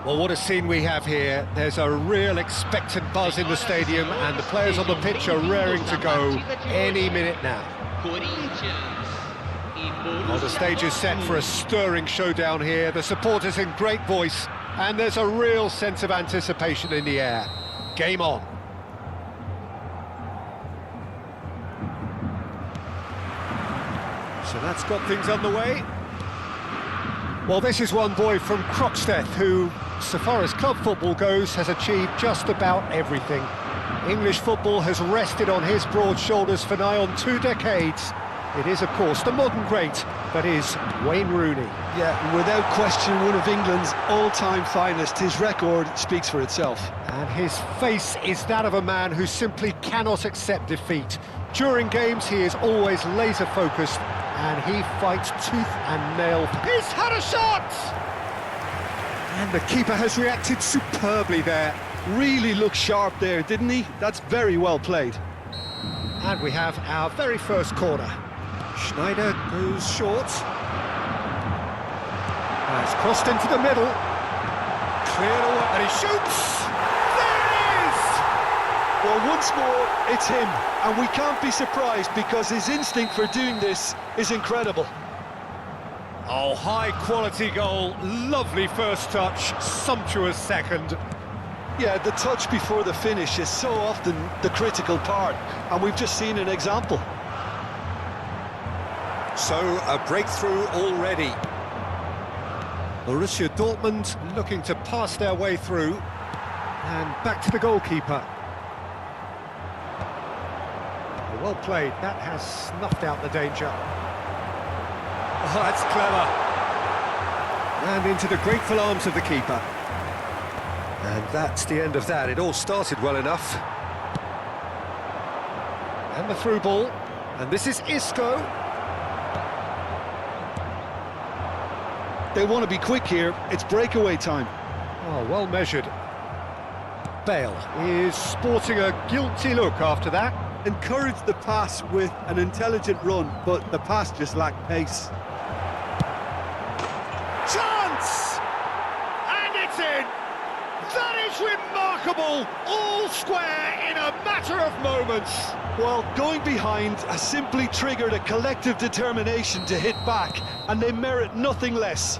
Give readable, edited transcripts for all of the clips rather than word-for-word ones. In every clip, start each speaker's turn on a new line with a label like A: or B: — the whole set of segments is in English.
A: Well, what a scene we have here. There's a real expectant buzz in the stadium and the players on the pitch are raring to go any minute now. Well, the stage is set for a stirring showdown here. The supporters in great voice and there's a real sense of anticipation in the air. Game on. So that's got things underway. Well, this is one boy from Croxteth who, so far as club football goes, has achieved just about everything. English football has rested on his broad shoulders for nigh on 2 decades. It is, of course, the modern great that is Wayne Rooney.
B: Yeah, without question, one of England's all-time finest. His record speaks for itself.
A: And his face is that of a man who simply cannot accept defeat. During games, he is always laser-focused, and he fights tooth and nail. He's had a shot! And the keeper has reacted superbly there.
B: Really looked sharp there, didn't he? That's very well played.
A: And we have our very first corner. Schneider goes short. It's crossed into the middle. Cleared away, and he shoots! There it is!
B: Well, once more, it's him. And we can't be surprised because his instinct for doing this is incredible.
A: Oh, high-quality goal. Lovely first touch, sumptuous second.
B: Yeah, the touch before the finish is so often the critical part, and we've just seen an example.
A: So, a breakthrough already. Borussia Dortmund looking to pass their way through. And back to the goalkeeper. Well played, that has snuffed out the danger. Oh, that's clever. And into the grateful arms of the keeper. And that's the end of that. It all started well enough. And the through ball. And this is Isco.
B: They want to be quick here. It's breakaway time.
A: Oh, well measured. Bale is sporting a guilty look after that.
B: Encouraged the pass with an intelligent run, but the pass just lacked pace.
A: Chance! And it's in! That is remarkable! All square in a matter of moments.
B: Well, going behind has simply triggered a collective determination to hit back, and they merit nothing less.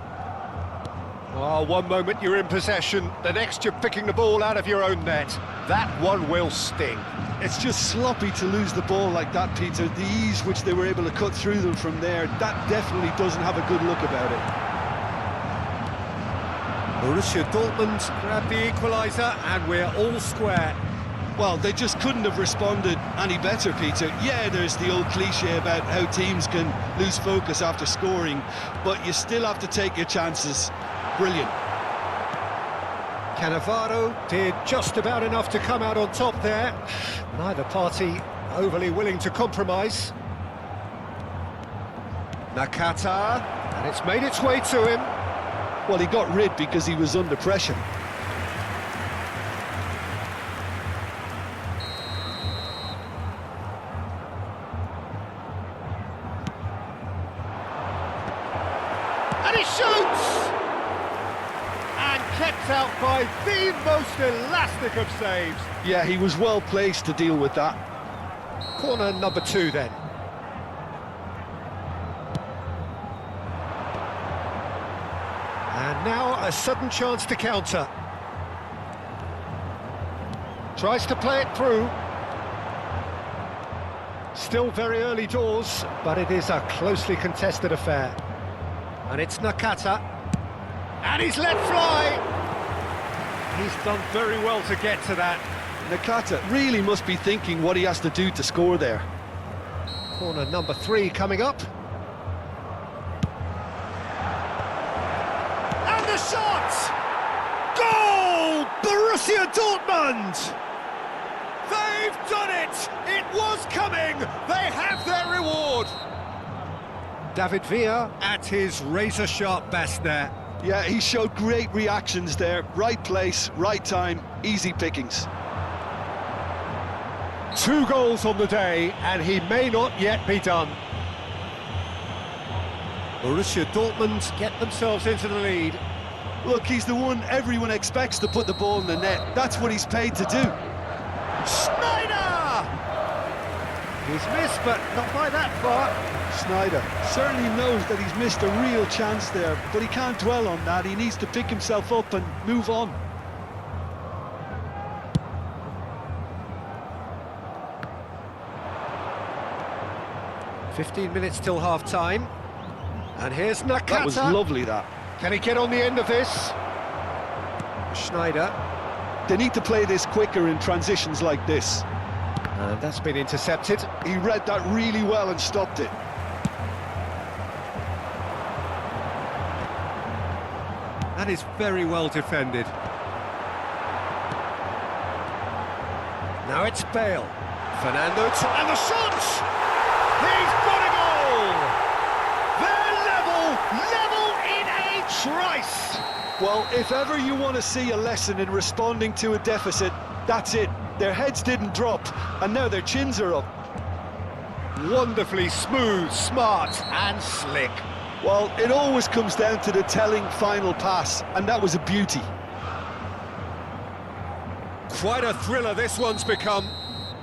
A: Oh, one moment you're in possession, the next you're picking the ball out of your own net. That one will sting.
B: It's just sloppy to lose the ball like that, Peter. The ease which they were able to cut through them from there, that definitely doesn't have a good look about it.
A: Borussia Dortmund grab the equaliser and we're all square.
B: Well, they just couldn't have responded any better, Peter. Yeah, there's the old cliche about how teams can lose focus after scoring, but you still have to take your chances. Brilliant.
A: Cannavaro did just about enough to come out on top there. Neither party overly willing to compromise. Nakata, and it's made its way to him.
B: Well, he got rid because he was under pressure.
A: And he shoots! And kept out by the most elastic of saves.
B: Yeah, he was well placed to deal with that.
A: Corner number 2 then. And now a sudden chance to counter. Tries to play it through. Still very early doors, but it is a closely contested affair. And it's Nakata. And he's let fly! He's done very well to get to that.
B: Nakata really must be thinking what he has to do to score there.
A: Corner number 3 coming up. And the shot! Goal! Borussia Dortmund! They've done it! It was coming! They have their reward! David Villa at his razor-sharp best there.
B: Yeah, he showed great reactions there. Right place, right time, easy pickings.
A: 2 goals on the day, and he may not yet be done. Borussia Dortmund get themselves into the lead.
B: Look, he's the one everyone expects to put the ball in the net. That's what he's paid to do.
A: Schneider! He's missed, but not by that far.
B: Sneijder certainly knows that he's missed a real chance there, but he can't dwell on that. He needs to pick himself up and move on.
A: "15 minutes till half-time. And here's Nakata.
B: That was lovely, that.
A: Can he get on the end of this? Schneider.
B: They need to play this quicker in transitions like this.
A: And that's been intercepted.
B: He read that really well and stopped it.
A: That is very well defended. Now it's Bale. Fernando, and the shot! He's got a goal! They're level in a trice!
B: Well, if ever you want to see a lesson in responding to a deficit, that's it. Their heads didn't drop, and now their chins are up.
A: Wonderfully smooth, smart and slick.
B: Well, it always comes down to the telling final pass, and that was a beauty.
A: Quite a thriller this one's become.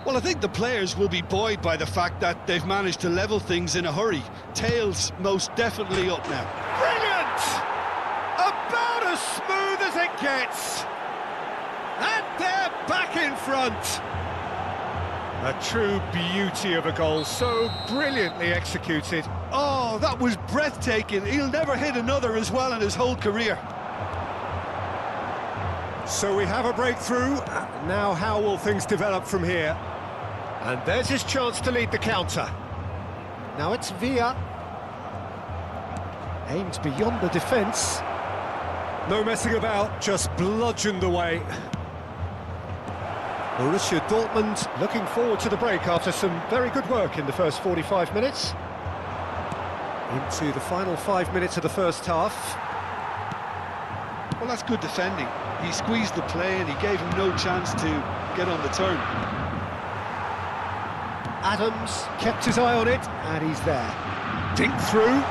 B: Well, I think the players will be buoyed by the fact that they've managed to level things in a hurry. Tails most definitely up now.
A: Brilliant! About as smooth as it gets. And they're back in front. A true beauty of a goal, so brilliantly executed.
B: Oh, that was breathtaking. He'll never hit another as well in his whole career.
A: So we have a breakthrough. Now how will things develop from here? And there's his chance to lead the counter. Now it's Villa. Aimed beyond the defence. No messing about, just bludgeoned away. Borussia Dortmund looking forward to the break after some very good work in the first 45 minutes. Into the final 5 minutes of the first half.
B: Well, that's good defending. He squeezed the play and he gave him no chance to get on the turn.
A: Adams kept his eye on it, and he's there. Dink through.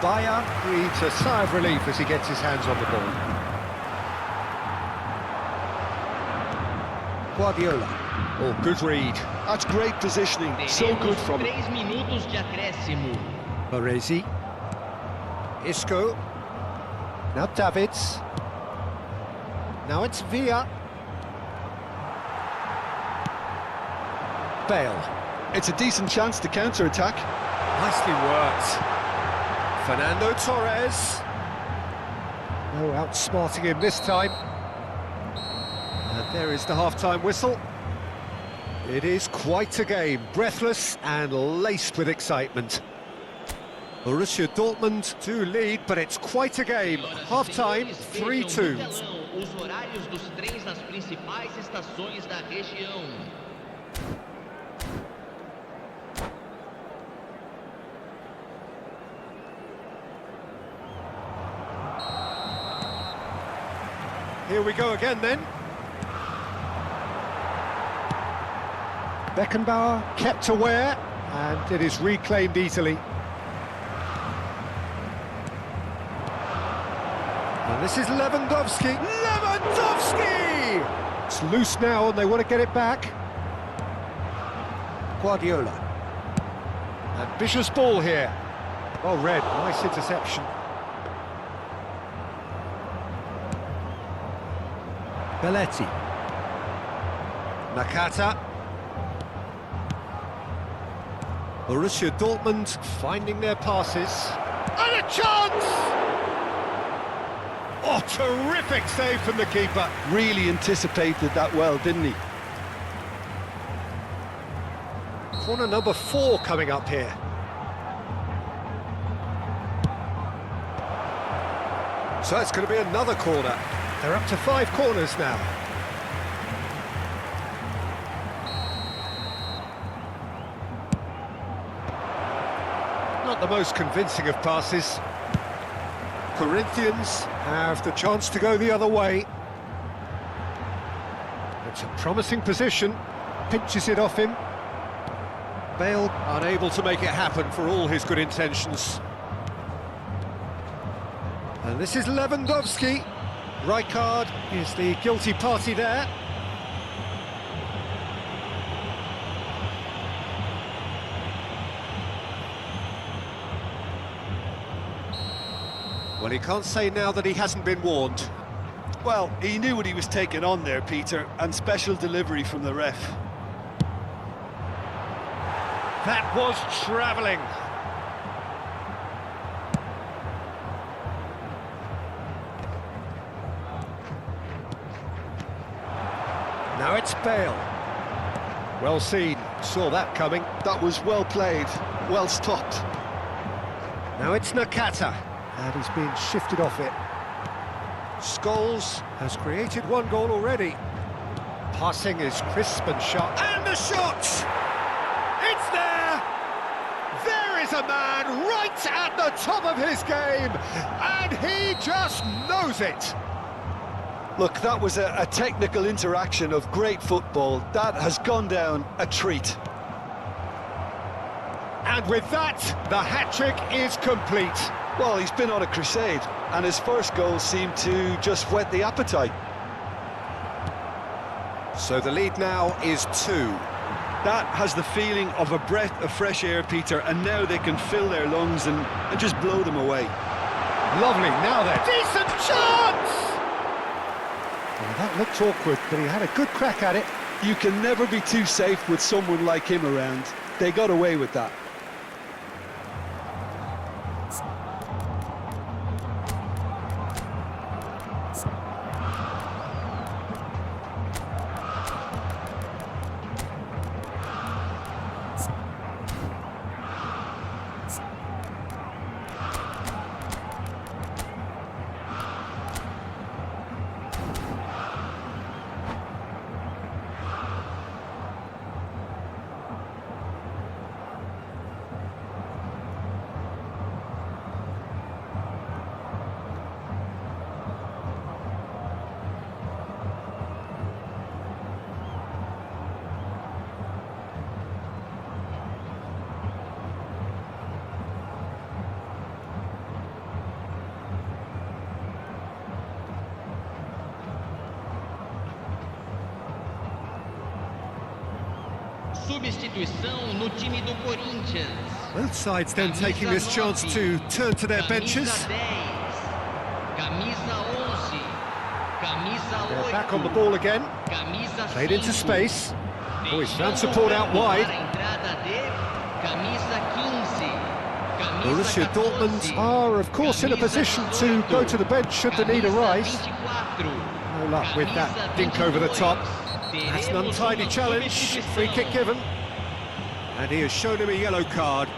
A: Bayer breathes a sigh of relief as he gets his hands on the ball. Guardiola. Oh, good read.
B: That's great positioning. So good from him.
C: 3 minutos de acréscimo.
A: Baresi. Isco. Now Davids. Now it's Villa. Bale.
B: It's a decent chance to counter-attack.
A: Nicely worked. Fernando Torres. No outsmarting him this time. And there is the half-time whistle. It is quite a game, breathless and laced with excitement. Borussia Dortmund do lead, but it's quite a game. Half-time, 3-2.
C: Os horários dos trens nas principais estações da região.
A: Here we go again then. Beckenbauer kept aware, and it is reclaimed easily. And this is Lewandowski. Lewandowski! It's loose now and they want to get it back. Guardiola. Ambitious ball here. Well read, nice interception. Belletti. Nakata. Borussia Dortmund finding their passes. And a chance! Oh, terrific save from the keeper.
B: Really anticipated that well, didn't he?
A: Corner number 4 coming up here. So it's going to be another corner. They're up to 5 corners now. Not the most convincing of passes. Corinthians have the chance to go the other way. It's a promising position. Pinches it off him. Bale unable to make it happen for all his good intentions. And this is Lewandowski. Rijkaard is the guilty party there. Well, he can't say now that he hasn't been warned.
B: Well, he knew what he was taking on there, Peter, and special delivery from the ref.
A: That was travelling. Now it's Bale. Well seen, saw that coming.
B: That was well played, well stopped.
A: Now it's Nakata, and he's been shifted off it. Scholes has created one goal already. Passing is crisp and sharp. And the shot! It's there! There is a man right at the top of his game, and he just knows it.
B: Look, that was a technical interaction of great football. That has gone down a treat.
A: And with that, the hat-trick is complete.
B: Well, he's been on a crusade, and his first goal seemed to just whet the appetite.
A: So the lead now is 2.
B: That has the feeling of a breath of fresh air, Peter, and now they can fill their lungs and just blow them away.
A: Lovely, now then. Decent chance! Well, that looked awkward, but he had a good crack at it.
B: You can never be too safe with someone like him around. They got away with that.
C: Substituição no time do Corinthians.
A: Both sides then taking this chance to turn to their benches. They're back on the ball again. Played into space. Oh, he's found support out wide. Borussia Dortmund are, of course, in a position to go to the bench should the need arise. No luck with that dink over the top. That's an untidy challenge. Free kick given. And he has shown him a yellow card.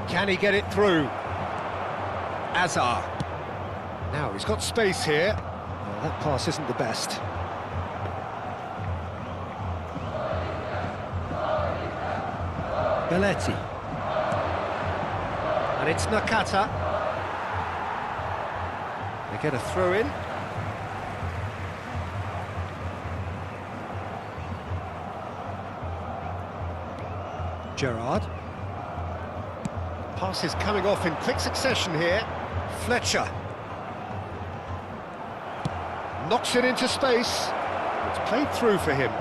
A: Can he get it through? Azar. Now he's got space here. Well, that pass isn't the best. Belletti. And it's Nakata. They get a throw in. Gerrard. Passes coming off in quick succession here. Fletcher. Knocks it into space. It's played through for him.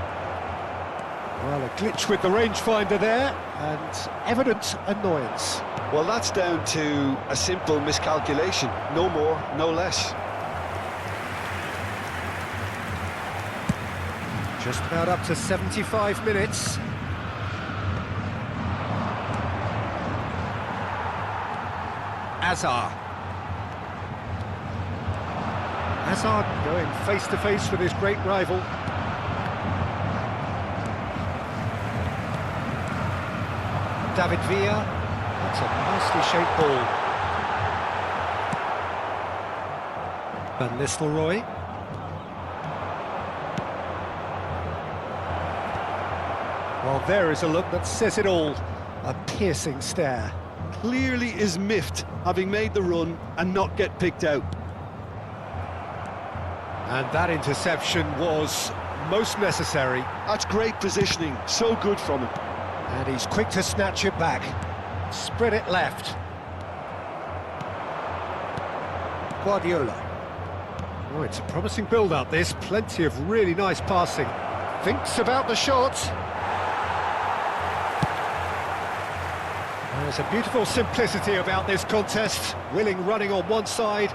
A: Well, a glitch with the rangefinder there, and evident annoyance.
B: Well, that's down to a simple miscalculation. No more, no less.
A: Just about up to 75 minutes. Azar. Hazard going face-to-face with his great rival. David Villa. That's a nicely shaped ball. Van Nistelrooy. Well, there is a look that says it all. A piercing stare.
B: Clearly is miffed, having made the run and not get picked out.
A: And that interception was most necessary.
B: That's great positioning, so good from him.
A: And he's quick to snatch it back. Spread it left. Guardiola. Oh, it's a promising build-up, this. Plenty of really nice passing. Thinks about the shot. There's a beautiful simplicity about this contest. Willing running on one side,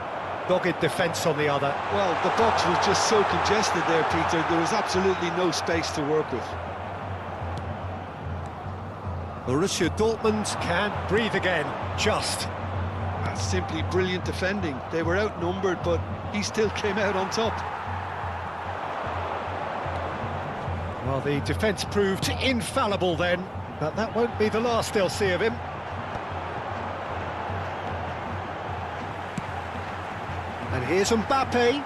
A: dogged defence on the other.
B: Well, the box was just so congested there, Peter. There was absolutely no space to work with.
A: Borussia Dortmund can breathe again, just.
B: That's simply brilliant defending. They were outnumbered, but he still came out on top.
A: Well, the defence proved infallible then, but that won't be the last they'll see of him. And here's Mbappe.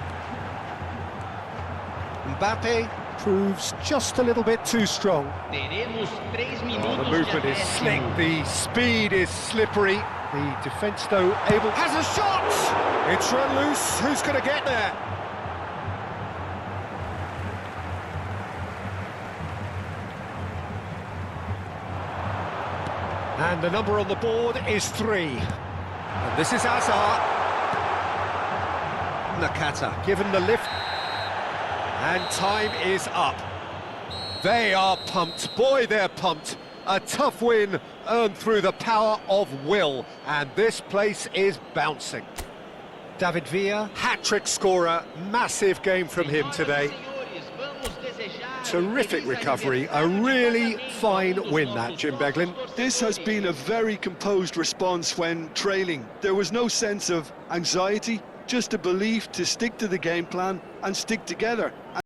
A: Mbappe proves just a little bit too strong.
C: Teremos 3
A: Oh,
C: minutos
A: the movement
C: de
A: is
C: acréscimo.
A: slick, the speed is slippery. The defence, though, able... Has a shot! It's run loose. Who's going to get there? And the number on the board is 3. And this is Hazard. Nakata given the lift. And time is up. They are pumped. Boy, they're pumped. A tough win earned through the power of will. And this place is bouncing. David Villa, hat-trick scorer. Massive game from him today. Terrific recovery. A really fine win, that, Jim Beglin.
B: This has been a very composed response when trailing. There was no sense of anxiety, just a belief to stick to the game plan and stick together.